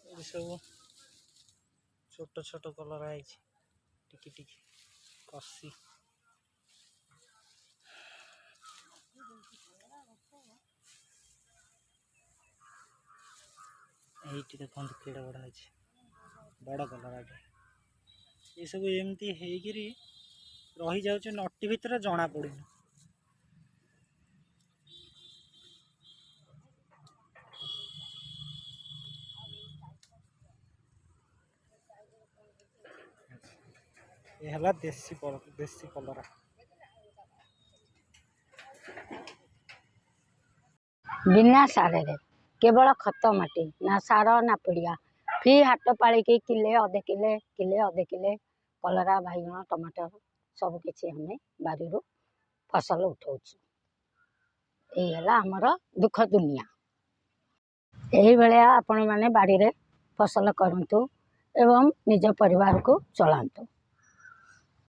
ये सब छोट छोट कलर आई टिकी टिकी कसी ये देखते केड़ा बड़ा अच्छे बड़ कलर आगे ये सब एमती रही जाऊँ नटी भितर जना पड़े ये देसी कलरा बिना सारे केवल खत माटी ना सार ना पिड़िया फी हाट पाड़ी किले अधे किले कलरा बैगण टमाटर सब किसी हमें बारी फसल उठाऊ यमर दुख दुनिया यही भाया आपण मैंने बाड़ी रे फसल करूँ एवं निज परिवार को चलांतु।